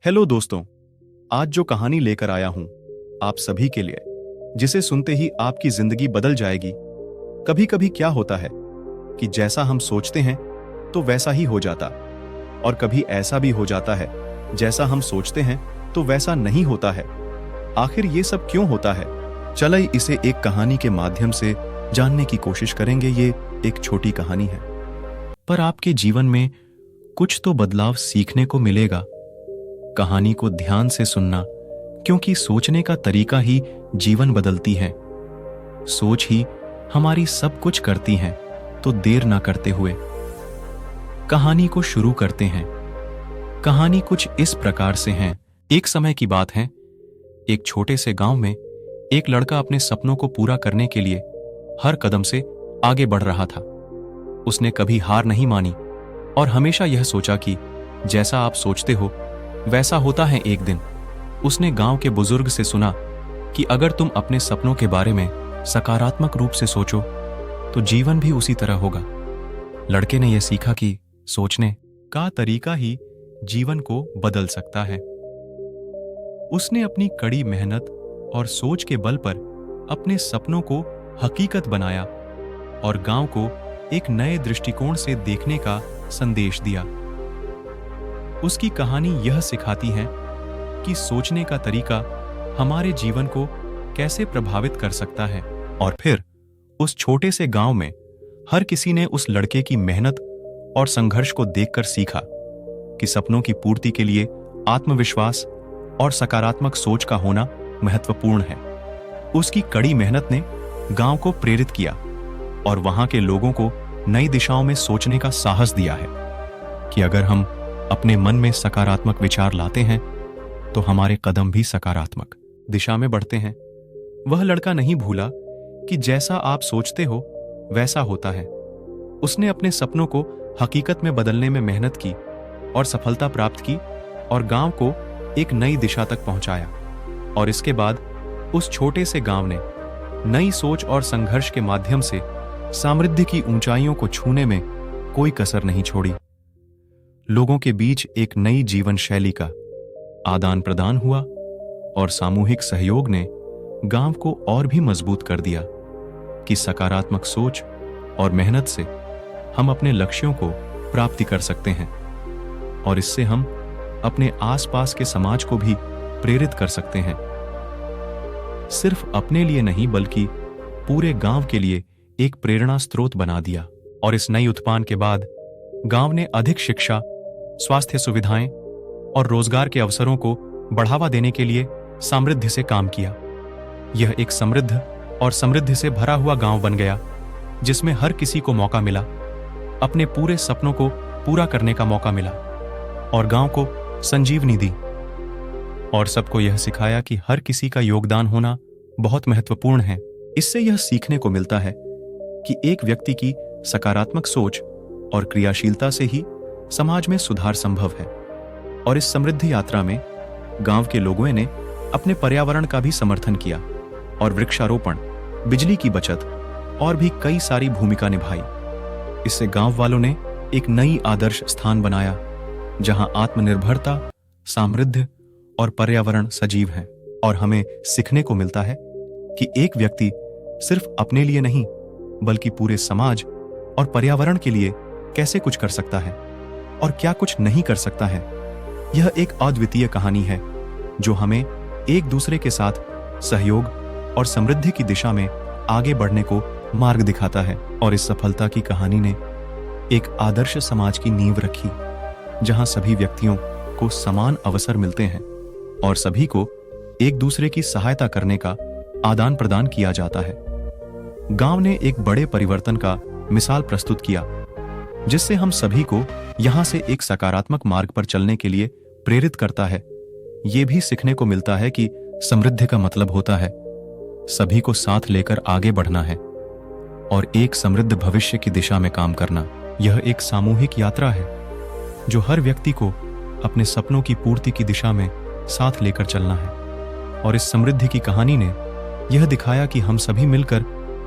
Hello दोस्तों, आज जो कहानी लेकर आया हूं आप सभी के लिए, जिसे सुनते ही आपकी जिंदगी बदल जाएगी। कभी कभी क्या होता है कि जैसा हम सोचते हैं तो वैसा ही हो जाता, और कभी ऐसा भी हो जाता है जैसा हम सोचते हैं तो वैसा नहीं होता है। आखिर ये सब क्यों होता है? चलिए इसे एक कहानी के माध्यम से जानने की कोशिश करेंगे। ये एक छोटी कहानी है, पर आपके जीवन में कुछ तो बदलाव सीखने को मिलेगा। कहानी को ध्यान से सुनना, क्योंकि सोचने का तरीका ही जीवन बदलती है। सोच ही हमारी सब कुछ करती है। तो देर ना करते हुए कहानी को शुरू करते हैं। कहानी कुछ इस प्रकार से है। एक समय की बात है, एक छोटे से गांव में एक लड़का अपने सपनों को पूरा करने के लिए हर कदम से आगे बढ़ रहा था। उसने कभी हार नहीं मानी और हमेशा यह सोचा कि जैसा आप सोचते हो वैसा होता है एक दिन। उसने गांव के बुजुर्ग से सुना कि अगर तुम अपने सपनों के बारे में सकारात्मक रूप से सोचो तो जीवन भी उसी तरह होगा। लड़के ने यह सीखा कि सोचने का तरीका ही जीवन को बदल सकता है। उसने अपनी कड़ी मेहनत और सोच के बल पर अपने सपनों को हकीकत बनाया और गांव को एक नए दृष्टिकोण से देखने का संदेश दिया। उसकी कहानी यह सिखाती है कि सोचने का तरीका हमारे जीवन को कैसे प्रभावित कर सकता है। और फिर उस छोटे से गांव में हर किसी ने उस लड़के की मेहनत और संघर्ष को देखकर सीखा कि सपनों की पूर्ति के लिए आत्मविश्वास और सकारात्मक सोच का होना महत्वपूर्ण है। उसकी कड़ी मेहनत ने गांव को प्रेरित किया और वहां के लोगों को नई दिशाओं में सोचने का साहस दिया है कि अगर हम अपने मन में सकारात्मक विचार लाते हैं तो हमारे कदम भी सकारात्मक दिशा में बढ़ते हैं। वह लड़का नहीं भूला कि जैसा आप सोचते हो वैसा होता है। उसने अपने सपनों को हकीकत में बदलने में मेहनत की और सफलता प्राप्त की और गांव को एक नई दिशा तक पहुंचाया। और इसके बाद उस छोटे से गांव ने नई सोच और संघर्ष के माध्यम से समृद्धि की ऊंचाइयों को छूने में कोई कसर नहीं छोड़ी। लोगों के बीच एक नई जीवन शैली का आदान प्रदान हुआ और सामूहिक सहयोग ने गांव को और भी मजबूत कर दिया कि सकारात्मक सोच और मेहनत से हम अपने लक्ष्यों को प्राप्ति कर सकते हैं और इससे हम अपने आसपास के समाज को भी प्रेरित कर सकते हैं। सिर्फ अपने लिए नहीं बल्कि पूरे गांव के लिए एक प्रेरणा स्रोत बना दिया। और इस नई उत्थान के बाद गांव ने अधिक शिक्षा, स्वास्थ्य सुविधाएं और रोजगार के अवसरों को बढ़ावा देने के लिए समृद्धि से काम किया। यह एक समृद्ध और समृद्धि से भरा हुआ गांव बन गया, जिसमें हर किसी को मौका मिला, अपने पूरे सपनों को पूरा करने का मौका मिला और गांव को संजीवनी दी और सबको यह सिखाया कि हर किसी का योगदान होना बहुत महत्वपूर्ण है। इससे यह सीखने को मिलता है कि एक व्यक्ति की सकारात्मक सोच और क्रियाशीलता से ही समाज में सुधार संभव है। और इस समृद्धि यात्रा में गांव के लोगों ने अपने पर्यावरण का भी समर्थन किया और वृक्षारोपण, बिजली की बचत और भी कई सारी भूमिका निभाई। इससे गांव वालों ने एक नई आदर्श स्थान बनाया जहां आत्मनिर्भरता, समृद्धि और पर्यावरण सजीव हैं। और हमें सीखने को मिलता है कि एक व्यक्ति सिर्फ अपने लिए नहीं बल्कि पूरे समाज और पर्यावरण के लिए कैसे कुछ कर सकता है और क्या कुछ नहीं कर सकता है। यह एक अद्वितीय कहानी है जो हमें एक दूसरे के साथ सहयोग और समृद्धि की दिशा में आगे बढ़ने को मार्ग दिखाता है। और इस सफलता की कहानी ने एक आदर्श समाज की नींव रखी जहां सभी व्यक्तियों को समान अवसर मिलते हैं और सभी को एक दूसरे की सहायता करने का आदान प्रदान किया जाता है। गांव ने एक बड़े परिवर्तन का मिसाल प्रस्तुत किया जिससे हम सभी को यहां से एक सकारात्मक मार्ग पर चलने के लिए प्रेरित करता है। यह भी सीखने को मिलता है कि समृद्धि का मतलब होता है सभी को साथ लेकर आगे बढ़ना है और एक समृद्ध भविष्य की दिशा में काम करना। यह एक सामूहिक यात्रा है जो हर व्यक्ति को अपने सपनों की पूर्ति की दिशा में साथ लेकर चलना है। और इस समृद्धि की कहानी ने यह दिखाया कि हम सभी मिलकर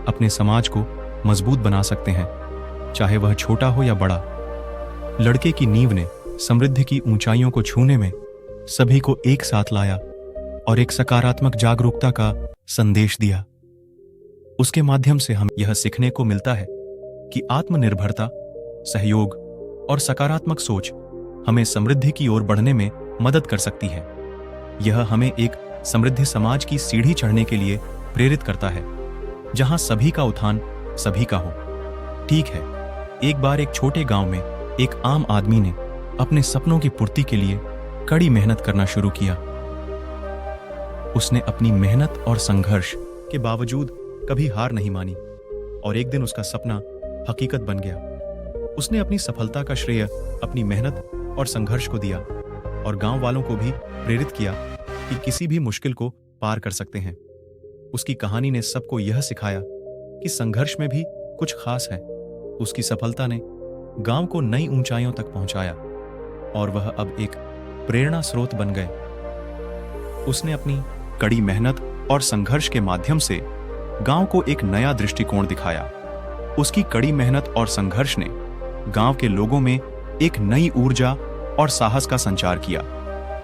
अपने समाज को मजबूत बना सकते हैं, चाहे वह छोटा हो या बड़ा। लड़के की नींव ने समृद्धि की ऊंचाइयों को छूने में सभी को एक साथ लाया और एक सकारात्मक जागरूकता का संदेश दिया। उसके माध्यम से हम यह सीखने को मिलता है कि आत्मनिर्भरता, सहयोग और सकारात्मक सोच हमें समृद्धि की ओर बढ़ने में मदद कर सकती है। यह हमें एक समृद्ध समाज की सीढ़ी चढ़ने के लिए प्रेरित करता है, जहां सभी का उत्थान सभी का हो। ठीक है, एक बार एक छोटे गांव में एक आम आदमी ने अपने सपनों की पूर्ति के लिए कड़ी मेहनत करना शुरू किया। उसने अपनी मेहनत और संघर्ष के बावजूद कभी हार नहीं मानी और एक दिन उसका सपना हकीकत बन गया। उसने अपनी सफलता का श्रेय अपनी मेहनत और संघर्ष को दिया और गांव वालों को भी प्रेरित किया कि किसी भी मुश्किल को पार कर सकते हैं। उसकी कहानी ने सबको यह सिखाया कि संघर्ष में भी कुछ खास है। उसकी सफलता ने गांव को नई ऊंचाइयों तक पहुंचाया और वह अब एक प्रेरणा स्रोत बन गए। उसने अपनी कड़ी मेहनत और संघर्ष के माध्यम से गांव को एक नया दृष्टिकोण दिखाया। उसकी कड़ी मेहनत और संघर्ष ने गांव के लोगों में एक नई ऊर्जा और साहस का संचार किया,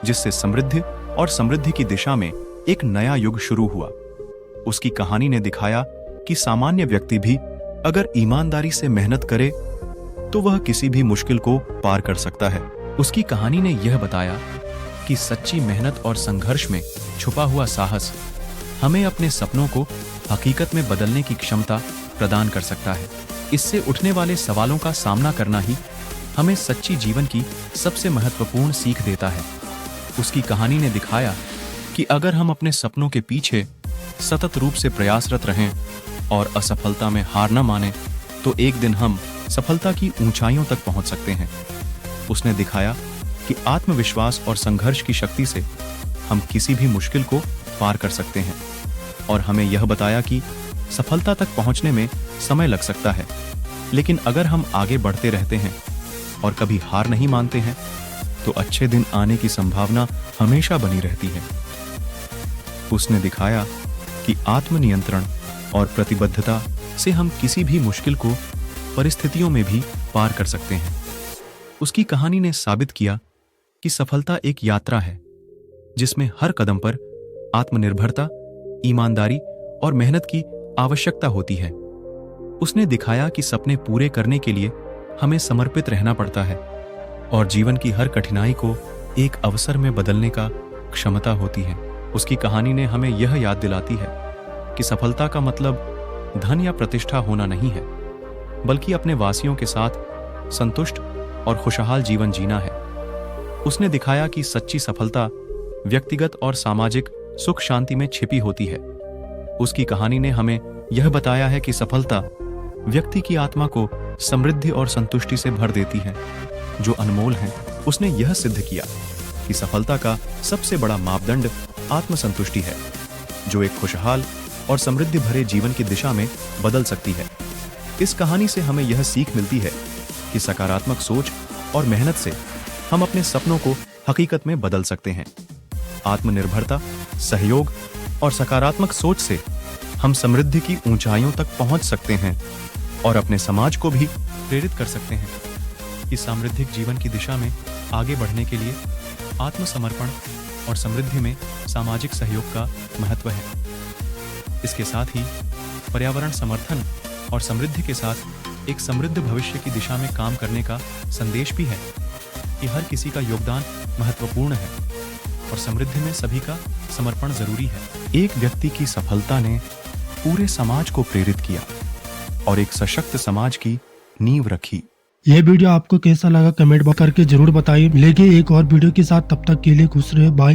जिससे समृद्धि की दिशा में एक नया युग शुरू हुआ। उसकी कहानी ने दिखाया कि सामान्य व्यक्ति भी अगर ईमानदारी से मेहनत करे तो वह किसी भी मुश्किल को पार कर सकता है। उसकी कहानी ने यह बताया कि सच्ची मेहनत और संघर्ष में छुपा हुआ साहस हमें अपने सपनों को हकीकत में बदलने की क्षमता प्रदान कर सकता है। इससे उठने वाले सवालों का सामना करना ही हमें सच्ची जीवन की सबसे महत्वपूर्ण सीख देता है। उसकी कहानी ने दिखाया कि अगर हम अपने सपनों के पीछे सतत रूप से प्रयासरत रहें और असफलता में हार न माने तो एक दिन हम सफलता की ऊंचाइयों तक पहुंच सकते हैं। उसने दिखाया कि आत्मविश्वास और संघर्ष की शक्ति से हम किसी भी मुश्किल को पार कर सकते हैं और हमें यह बताया कि सफलता तक पहुंचने में समय लग सकता है, लेकिन अगर हम आगे बढ़ते रहते हैं और कभी हार नहीं मानते हैं तो अच्छे दिन आने की संभावना हमेशा बनी रहती है। उसने दिखाया कि आत्मनियंत्रण और प्रतिबद्धता से हम किसी भी मुश्किल को परिस्थितियों में भी पार कर सकते हैं। उसकी कहानी ने साबित किया कि सफलता एक यात्रा है जिसमें हर कदम पर आत्मनिर्भरता, ईमानदारी और मेहनत की आवश्यकता होती है। उसने दिखाया कि सपने पूरे करने के लिए हमें समर्पित रहना पड़ता है और जीवन की हर कठिनाई को एक अवसर में बदलने का क्षमता होती है। उसकी कहानी ने हमें यह याद दिलाती है कि सफलता का मतलब धन या प्रतिष्ठा होना नहीं है, बल्कि अपने वासियों के साथ संतुष्ट और खुशहाल जीवन जीना है। उसने दिखाया कि सच्ची सफलता व्यक्तिगत और सामाजिक सुख शांति में छिपी होती है। उसकी कहानी ने हमें यह बताया है कि सफलता व्यक्ति की आत्मा को समृद्धि और संतुष्टि से भर देती है, जो अनमोल है। उसने यह सिद्ध किया कि सफलता का सबसे बड़ा मापदंड आत्मसंतुष्टि है, जो एक खुशहाल और समृद्धि भरे जीवन की दिशा में बदल सकती है। इस कहानी से हमें यह सीख मिलती है कि सकारात्मक सोच और मेहनत से हम अपने सपनों को हकीकत में बदल सकते हैं। आत्मनिर्भरता, सहयोग और सकारात्मक सोच से हम समृद्धि की ऊंचाइयों तक पहुंच सकते हैं और अपने समाज को भी प्रेरित कर सकते हैं। इस समृद्धिक जीवन की दिशा में आगे बढ़ने के लिए आत्मसमर्पण और समृद्धि में सामाजिक सहयोग का महत्व है। इसके साथ ही पर्यावरण समर्थन और समृद्धि के साथ एक समृद्ध भविष्य की दिशा में काम करने का संदेश भी है कि हर किसी का योगदान महत्वपूर्ण है और समृद्धि में सभी का समर्पण जरूरी है। एक व्यक्ति की सफलता ने पूरे समाज को प्रेरित किया और एक सशक्त समाज की नींव रखी। यह वीडियो आपको कैसा लगा कमेंट करके जरूर बताइए। मिलेंगे एक और वीडियो के साथ, तब तक के लिए खुश रहे, बाय।